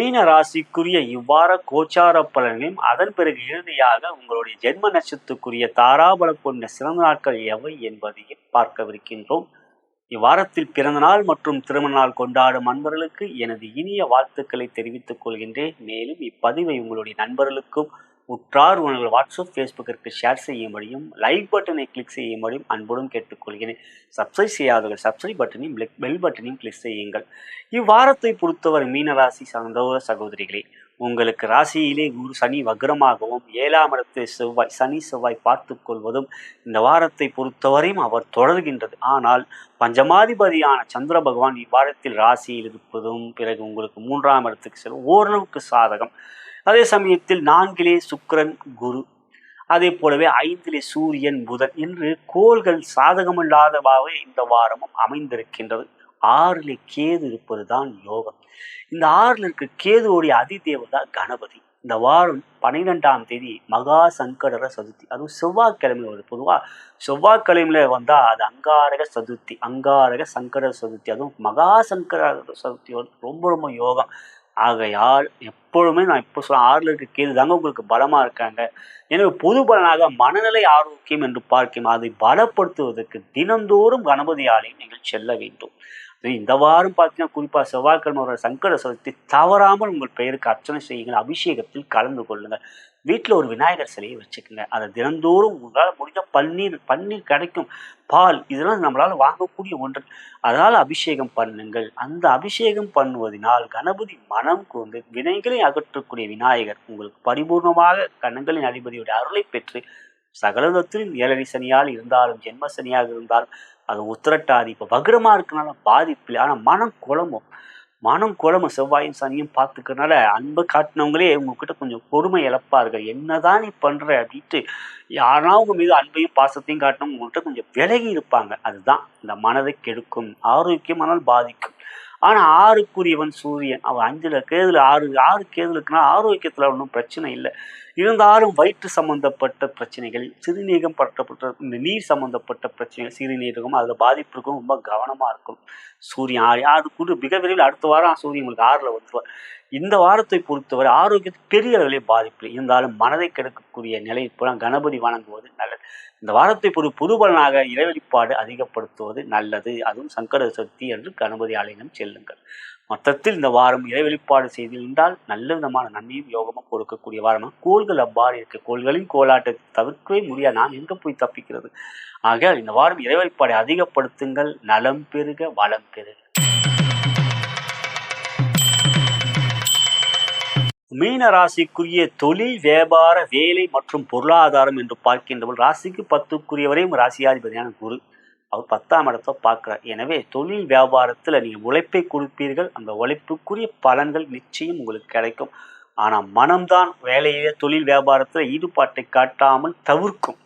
மீன ராசிக்குரிய இவ்வார கோச்சார பலன்களையும் அதன் பிறகு இறுதியாக உங்களுடைய ஜென்ம நட்சத்திரத்துக்குரிய தாராபலம் கொண்ட சிறந்த நாட்கள் எவை என்பதையும் பார்க்கவிருக்கின்றோம். இவ்வாரத்தில் பிறந்த நாள் மற்றும் திருமண நாள் கொண்டாடும் அன்பர்களுக்கு எனது இனிய வாழ்த்துக்களை தெரிவித்துக் கொள்கின்றேன். மேலும் இப்பதிவை உங்களுடைய நண்பர்களுக்கும் உற்றார் உங்கள் வாட்ஸ்அப் ஃபேஸ்புக்கிற்கு ஷேர் செய்யும்படியும் லைக் பட்டனை கிளிக் செய்யும்படியும் அன்புடன் கேட்டுக்கொள்கிறேன். சப்ஸ்கிரைப் செய்யாதவர்கள் சப்ஸ்கிரைப் பட்டனையும் பெல் பட்டனையும் கிளிக் செய்யுங்கள். இவ்வாரத்தை பொறுத்தவரை மீனராசி சார்ந்த சகோதரிகளே, உங்களுக்கு ராசியிலே குரு சனி வக்ரமாகவும் 7ஆம் இடத்தை செவ்வாய் பார்த்து கொள்வதும் இந்த வாரத்தை பொறுத்தவரையும் அவர் தொடர்கின்றது. ஆனால் பஞ்சமாதிபதியான சந்திர பகவான் இவ்வாரத்தில் ராசியில் இருப்பதும் பிறகு உங்களுக்கு 3ஆம் இடத்துக்கு செல்லும் ஓரளவுக்கு சாதகம். அதே சமயத்தில் 4லே சுக்கிரன் குரு, அதே போலவே 5லே சூரியன் புதன் என்று கோள்கள் சாதகமில்லாதவாகவே இந்த வாரமும் அமைந்திருக்கின்றது. 6லே கேது இருப்பது தான் யோகம். இந்த 6ல் இருக்க கேதுவோடைய அதிதேவதா கணபதி. இந்த வாரம் 12ஆம் தேதி மகா சங்கடர சதுர்த்தி, அதுவும் செவ்வாய்க்கிழமையில் வருது. பொதுவாக செவ்வாய்க்கிழமையில வந்தால் அது அங்காரக சதுர்த்தி, அங்காரக சங்கடர சதுர்த்தி, அதுவும் மகா சங்கர சதுர்த்தி வந்து ரொம்ப ரொம்ப யோகம். ஆகையால் எப்பொழுதுமே நான் இப்போ சொல்ல 6ல் இருக்க கேது தாங்க உங்களுக்கு பலமாக இருக்காங்க. எனவே பொது பலனாக மனநிலை ஆரோக்கியம் என்று பார்க்கும் அதை பலப்படுத்துவதற்கு தினந்தோறும் கணபதி ஆலயம் நீங்கள் செல்ல வேண்டும். இந்த வாரம் பார்த்தீங்கன்னா குறிப்பாக செவ்வாய்க்கிழமை ஒரு சங்கட சதுர்த்தி தவறாமல் உங்கள் பெயருக்கு அர்ச்சனை செய்யுங்கள், அபிஷேகத்தில் கலந்து கொள்ளுங்கள். வீட்டில் ஒரு விநாயகர் சிலையை வச்சுக்கோங்க. அதை தினந்தோறும் உங்களால் முடிஞ்ச பன்னீர் கிடைக்கும், பால், இதெல்லாம் நம்மளால் வாங்கக்கூடிய ஒன்று. அதனால் அபிஷேகம் பண்ணுங்கள். அந்த அபிஷேகம் பண்ணுவதனால் கணபதி மனம் கொண்டு வினைகளை அகற்றக்கூடிய விநாயகர் உங்களுக்கு பரிபூர்ணமாக கணங்களின் அதிபதியுடைய அருளை பெற்று சகலத்திலும் 7 சனியால் இருந்தாலும் ஜென்ம சனியாக இருந்தாலும் அது உத்திரட்டாதி இப்போ வக்ரமாக இருக்கனால பாதிப்பில்லை. ஆனால் மனம் குழம்பு செவ்வாயும் சனியும் பார்த்துக்கிறனால அன்பை காட்டினவங்களே உங்ககிட்ட கொஞ்சம் பொறுமை இழப்பார்கள். என்னதான் நீ பண்ற அப்படின்ட்டு யாரா உங்க மீது அன்பையும் பாசத்தையும் காட்டினவங்க உங்கள்கிட்ட கொஞ்சம் விலகி இருப்பாங்க. அதுதான் இந்த மனதை கெடுக்கும், ஆரோக்கியமானால் பாதிக்கும். ஆனால் 6க்குரியவன் சூரியன், அவன் 5ல் கேதுல 6 கேதுல இருக்குன்னா ஆரோக்கியத்தில் ஒன்றும் பிரச்சனை இல்லை. இருந்தாலும் வயிற்று சம்பந்தப்பட்ட பிரச்சனைகள், சிறுநீரகம் பற்றப்பட்ட இந்த நீர் சம்பந்தப்பட்ட பிரச்சனைகள், சிறுநீரகம் அதில் பாதிப்பு இருக்கும், ரொம்ப கவனமாக இருக்கும். சூரியன் 6 கூட மிக விரைவில் அடுத்த வாரம் சூரியன் உங்களுக்கு 6ல் வந்துடுவார். இந்த வாரத்தை பொறுத்தவரை ஆரோக்கியத்துக்கு பெரிய அளவிலே பாதிப்பு இருந்தாலும் மனதை கெடுக்கக்கூடிய நிலை இப்போ கணபதி வணங்குவது நல்லது. இந்த வாரத்தை புது பலனாக இறை வழிபாடு அதிகப்படுத்துவது நல்லது. அதுவும் சங்கட சக்தி என்று கணபதி ஆலயம் செல்லுங்கள். மொத்தத்தில் இந்த வாரம் இறை வெளிப்பாடு செய்திருந்தால் நல்ல விதமான நன்மையும் யோகமும் கொடுக்கக்கூடிய வாரமாக கோள்கள் அவ்வாறு இருக்கு. கோள்களின் கோலாட்டத்தை தவிர்க்கவே முடியாது. நான் எங்க போய் தப்பிக்கிறது? ஆகையால் இந்த வாரம் இறை வழிபாடை அதிகப்படுத்துங்கள். நலம் பெருக வளம் பெருக. மீன ராசிக்குரிய தொழில், வியாபார, வேலை மற்றும் பொருளாதாரம் என்று பார்க்கின்றவர்கள் ராசிக்கு 10க்குரியவரையும் ராசியாதிபதியான குரு அவர் 10ஆம் இடத்தை பார்க்கிறார். எனவே தொழில் வியாபாரத்தில் நீங்கள் உழைப்பை கொடுப்பீர்கள். அந்த உழைப்புக்குரிய பலன்கள் நிச்சயம் உங்களுக்கு கிடைக்கும். ஆனால் மனம்தான் வேலையிலே தொழில் வியாபாரத்தில் ஈடுபாட்டை காட்டாமல் தவிர்க்கும்.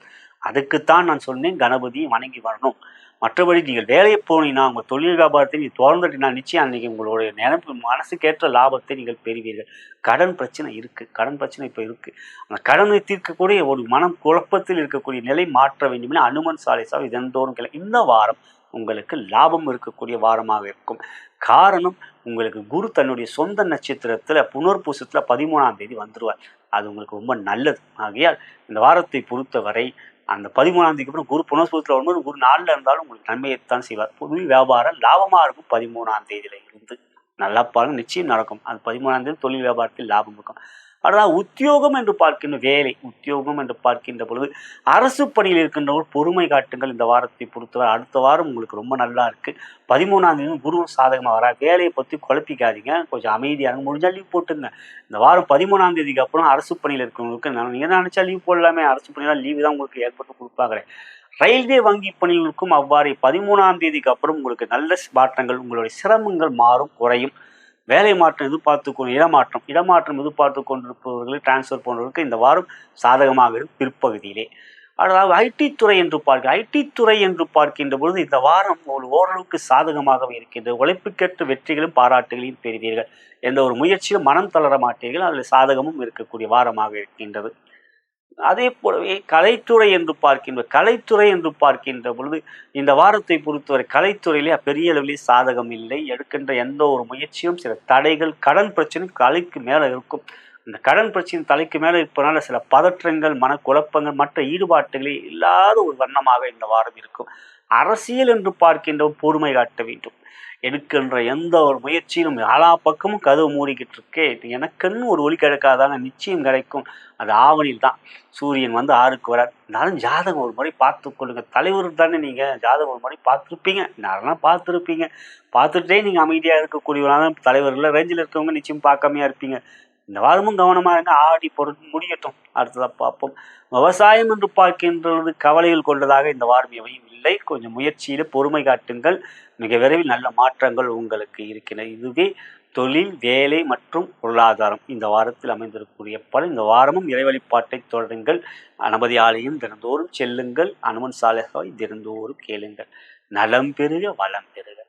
அதுக்குத்தான் நான் சொன்னேன் கணபதியை வணங்கி வரணும். மற்றபடி நீங்கள் வேலையை போனீங்கன்னா உங்கள் தொழில் வியாபாரத்தை நீங்கள் திறந்துட்டீங்கன்னா நிச்சயம் அன்றைக்கி உங்களுடைய நினைப்பு மனசுக்கேற்ற லாபத்தை நீங்கள் பெறுவீர்கள். கடன் பிரச்சனை இருக்குது, கடன் பிரச்சனை இப்போ இருக்குது. அந்த கடனை தீர்க்கக்கூடிய ஒரு மனம் குழப்பத்தில் இருக்கக்கூடிய நிலை மாற்ற வேண்டுமென அனுமன் சாலிசாவை தினந்தோறும் இந்த வாரம் உங்களுக்கு லாபம் இருக்கக்கூடிய வாரமாக இருக்கும். காரணம், உங்களுக்கு குரு தன்னுடைய சொந்த நட்சத்திரத்தில் புனர்பூசத்தில் 13ஆம் தேதி வந்துடுவார். அது உங்களுக்கு ரொம்ப நல்லது. ஆகையால் இந்த வாரத்தை பொறுத்தவரை அந்த 13ஆம் தேதிக்கு அப்புறம் குரு புனர்பூசத்தில் வரும்போது குரு 4ல் இருந்தாலும் உங்களுக்கு நன்மையைத்தான் செய்வார். தொழில் வியாபாரம் லாபமாக இருக்கும். 13ஆம் தேதியில இருந்து நல்லா பாருங்க, நிச்சயம் நடக்கும். அது 13ஆம் தேதி தொழில் வியாபாரத்தில் லாபம் இருக்கும். அதாவது உத்தியோகம் என்று பார்க்கின்ற வேலை, உத்தியோகம் என்று பார்க்கின்ற பொழுது அரசு பணியில் இருக்கின்றவர்கள் பொறுமை காட்டுங்கள். இந்த வாரத்தை பொறுத்தவரை அடுத்த வாரம் உங்களுக்கு ரொம்ப நல்லா இருக்குது. 13ஆம் தேதி குருவும் சாதகமாக வரா. வேலையை பற்றி குழப்பிக்காதீங்க, கொஞ்சம் அமைதியாக முடிஞ்சால் லீவ் போட்டுங்க. இந்த வாரம் 13ஆம் தேதிக்கு அப்புறம் அரசு பணியில் இருக்கிறவங்களுக்கு நீங்கள் நினச்சா லீவ் போடலாமே, அரசு பணியெல்லாம் லீவு தான் உங்களுக்கு ஏற்பட்டு கொடுப்பாங்களே. ரயில்வே வங்கி பணிகளுக்கும் அவ்வாறு 13ஆம் தேதிக்கு அப்புறம் உங்களுக்கு நல்ல மாற்றங்கள், உங்களுடைய சிரமங்கள் மாறும், குறையும். வேலை மாற்றம் எதிர்பார்த்து இடமாற்றம் எதிர்பார்த்து கொண்டிருப்பவர்கள், டிரான்ஸ்ஃபர் போன்றவர்களுக்கு இந்த வாரம் சாதகமாக இருக்கும் பிற்பகுதியிலே. அதாவது ஐடி துறை என்று பார்க்கின்ற பொழுது இந்த வாரம் ஓரளவுக்கு சாதகமாகவே இருக்கின்றது. உழைப்புக்கேற்ற வெற்றிகளும் பாராட்டுகளையும் பெறுவீர்கள். எந்த ஒரு முயற்சியும் மனம் தளர மாட்டீர்கள். அதில் சாதகமும் இருக்கக்கூடிய வாரமாக இருக்கின்றது. அதே போலவே கலைத்துறை என்று பார்க்கின்ற பொழுது இந்த வாரத்தை பொறுத்தவரை கலைத்துறையிலே பெரிய அளவிலே சாதகம் இல்லை. எடுக்கின்ற எந்த ஒரு முயற்சியும் சில தடைகள், கடன் பிரச்சனை தலைக்கு மேல இருக்கும். இந்த கடன் பிரச்சனை தலைக்கு மேல இருப்பதனால சில பதற்றங்கள், மனக்குழப்பங்கள், மற்ற ஈடுபாட்டுகளே இல்லாத ஒரு வண்ணமாக இந்த வாரம் இருக்கும். அரசியல் என்று பார்க்கின்ற பொறுமை காட்ட வேண்டும். எடுக்கின்ற எந்த ஒரு முயற்சியிலும் எல்லா பக்கமும் கதவு மூடிக்கிட்டு இருக்கே, எனக்குன்னு ஒரு ஒளி கிடைக்காதாங்க, நிச்சயம் கிடைக்கும். அது ஆவணியில் தான் சூரியன் வந்து 6க்கு வரார். இருந்தாலும் ஜாதகம் ஒரு முறை பார்த்து கொள்ளுங்க. தலைவர் தானே நீங்கள், ஜாதகம் ஒரு முறை பார்த்துருப்பீங்க, நேரம்லாம் பார்த்துருப்பீங்க. பார்த்துட்டே நீங்கள் அமைதியாக இருக்கக்கூடியவனால தலைவர்கள் ரேஞ்சில் இருக்கவங்க நிச்சயம் பார்க்காமையா இருப்பீங்க. இந்த வாரமும் கவனமாக இருங்க. ஆடி பொருள் முடியட்டும், அடுத்ததாக பார்ப்போம். விவசாயம் என்று பார்க்கின்றது கவலைகள் கொண்டதாக இந்த வாரம் எவையும் இல்லை. கொஞ்சம் முயற்சியில் பொறுமை காட்டுங்கள். மிக விரைவில் நல்ல மாற்றங்கள் உங்களுக்கு இருக்கின்றன. இதுவே தொழில், வேலை மற்றும் பொருளாதாரம் இந்த வாரத்தில் அமைந்திருக்கக்கூடிய பல. இந்த வாரமும் இறை வழிபாட்டை தொடருங்கள். கணபதி ஆலயம் தினந்தோறும் செல்லுங்கள். அனுமன் சாலையை தினந்தோறும் கேளுங்கள். நலம் பெருக, வளம் பெருக.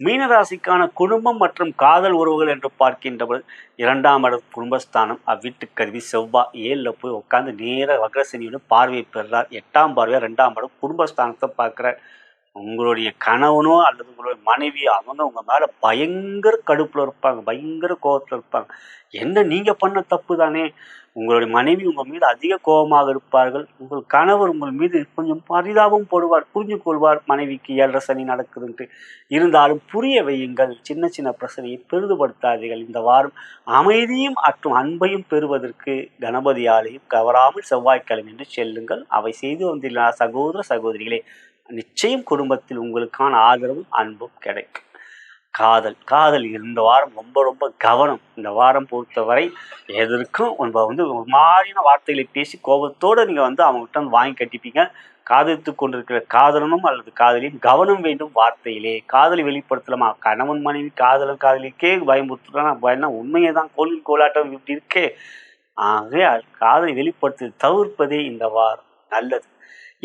மீனராசிக்கான குடும்பம் மற்றும் காதல் உறவுகள் என்று பார்க்கின்றவர் 2ஆம் இடம் குடும்பஸ்தானம். அவ்வீட்டுக்கு அதிபதி செவ்வாய் 7ல் போய் உட்காந்து நேர வக்ரசனியுடன் பார்வை பெறுறார். 8ஆம் பார்வையா 2ஆம் இடம் குடும்பஸ்தானத்தை பார்க்குறார். உங்களுடைய கணவனோ அல்லது உங்களுடைய மனைவி அவங்க உங்க மேல பயங்கர கடுப்புல இருப்பாங்க, பயங்கர கோபத்துல இருப்பாங்க. என்ன நீங்க பண்ண தப்பு தானே. உங்களுடைய மனைவி உங்க மீது அதிக கோபமாக இருப்பார்கள். உங்கள் கணவர் உங்கள் மீது கொஞ்சம் பரிதாபம் போடுவார், புரிஞ்சு கொள்வார். மனைவிக்கு 7 சனி நடக்குதுன்ட்டு இருந்தாலும் புரிய வையுங்கள். சின்ன சின்ன பிரச்சனையை பெரிதுபடுத்தாதீர்கள். இந்த வாரம் அமைதியும் மற்றும் அன்பையும் பெறுவதற்கு கணபதி ஆலயம் கவராமல் செவ்வாய்க்கிழமை என்று செல்லுங்கள். அவை செய்து வந்துள்ள சகோதர சகோதரிகளே, நிச்சயம் குடும்பத்தில் உங்களுக்கான ஆதரவும் அன்பும் கிடைக்கும். காதல் இந்த வாரம் ரொம்ப ரொம்ப கவனம். இந்த வாரம் பொறுத்தவரை எதற்கும் ஒரு மாதிரியான வார்த்தைகளை பேசி கோபத்தோடு நீங்கள் அவங்ககிட்ட வாங்கி கட்டிப்பீங்க. காதலித்து கொண்டிருக்கிற காதலனும் அல்லது காதலியும் கவனம் வேண்டும் வார்த்தையிலே. காதலை வெளிப்படுத்தலாமா? கணவன் மனைவி காதலிக்கே பயமுறுத்துறான்னா உண்மையை தான் கோலாட்டம் இப்படி இருக்கே. ஆகவே காதலை வெளிப்படுத்த தவிர்ப்பதே இந்த வாரம் நல்லது.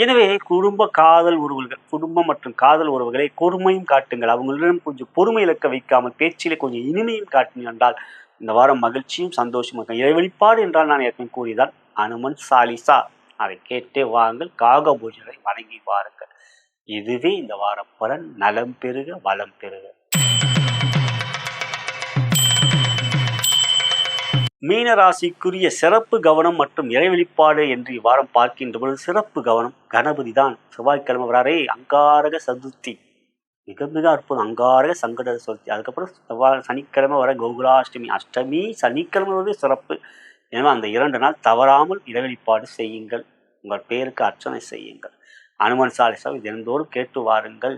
எனவே குடும்பம் மற்றும் காதல் உறவுகளை பொறுமையும் காட்டுங்கள். அவங்களிடம் கொஞ்சம் பொறுமை இழக்க வைக்காமல் பேச்சிலே கொஞ்சம் இனிமையும் காட்டுங்கள் என்றால் இந்த வாரம் மகிழ்ச்சியும் சந்தோஷமாக. இறை வழிபாடு என்றால் நான் ஏற்கனவே கூறிதான் அனுமன் சாலிசா, அதை கேட்டே வாருங்கள். காக பூஜனை வணங்கி வாருங்கள். இதுவே இந்த வார பலன். நலம் பெருக, வளம் பெருக. மீன ராசிக்குரிய சிறப்பு கவனம் மற்றும் இறை வெளிப்பாடு என்று இவ்வாரம் பார்க்கின்ற பொழுது சிறப்பு கவனம் கணபதி தான். செவ்வாய்க்கிழமை வராரே, அங்காரக சதுர்த்தி, மிக மிக அற்புதம். அங்காரக சங்கட சதுர்த்தி. அதுக்கப்புறம் சனிக்கிழமை வர கோகுலாஷ்டமி, அஷ்டமி சனிக்கிழமை வந்து சிறப்பு. எனவே அந்த 2 நாள் தவறாமல் இறை வெளிப்பாடு செய்யுங்கள். உங்கள் பேருக்கு அர்ச்சனை செய்யுங்கள். அனுமன் சாலிசாவை தினந்தோறும் கேட்டு வாருங்கள்.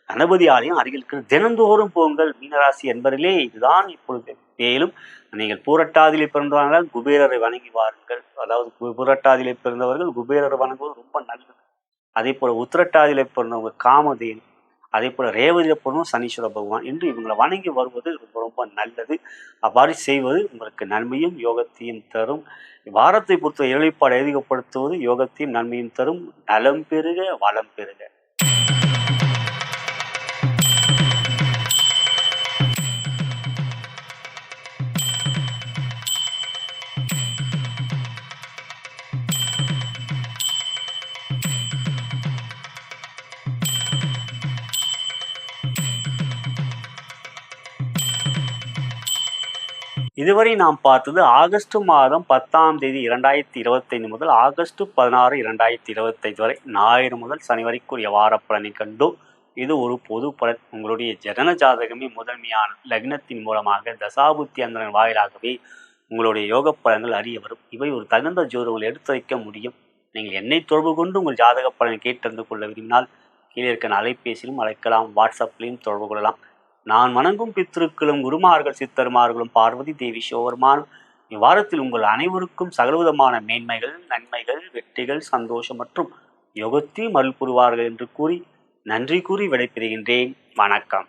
கணபதி ஆலயம் அருகில் தினந்தோறும் போங்கள். மீனராசி என்பதிலே இதுதான் இப்பொழுது. மேலும் நீங்கள் பூரட்டாதியிலே பிறந்தவர்கள் குபேரரை வணங்கி வாருங்கள். அதாவது பூரட்டாதியிலே பிறந்தவர்கள் குபேரரை வணங்குவது ரொம்ப நல்லது. அதே போல உத்திரட்டாதியிலே பிறந்தவங்க காமதேனு, அதே போல ரேவதியில பிறந்தவங்க சனீஸ்வர பகவான் என்று இவங்களை வணங்கி வருவது ரொம்ப ரொம்ப நல்லது. அவ்வாறு செய்வது உங்களுக்கு நன்மையும் யோகத்தையும் தரும். வாரத்தை பொறுத்த இறைப்பாடு அதிகப்படுத்துவது யோகத்தையும் நன்மையும் தரும். நலம் பெருக, வளம் பெருக. இதுவரை நாம் பார்த்தது ஆகஸ்ட் மாதம் 10ஆம் தேதி 2025 முதல் ஆகஸ்ட் 16, 2025 வரை ஞாயிறு முதல் சனி வரைக்குரிய வார பலனை கண்டோம். இது ஒரு பொது பலன். உங்களுடைய ஜனன ஜாதகமே முதன்மையான லக்னத்தின் மூலமாக தசாபுத்தி அந்தரன் வாயிலாகவே உங்களுடைய யோக பலன்கள் அறிய வரும். இவை ஒரு தகுந்த ஜோதிடங்களை எடுத்து வைக்க முடியும். நீங்கள் என்னை தொடர்பு கொண்டு உங்கள் ஜாதக பலனை கேட்டறிந்து கொள்ள விரும்பினால் கீழே இருக்க அலைபேசியிலும் அழைக்கலாம், வாட்ஸ்அப்லையும் தொடர்பு கொள்ளலாம். நான் வணங்கும் பித்ருக்களும் குருமார்கள் சித்தருமார்களும் பார்வதி தேவி சிவபெருமானும் இவ்வாரத்தில் உங்கள் அனைவருக்கும் சகலவிதமான மேன்மைகள், நன்மைகள், வெற்றிகள், சந்தோஷம் மற்றும் யோகத்தையும் அருள் புரிவார்கள் என்று கூறி நன்றி கூறி விடைபெறுகின்றேன். வணக்கம்.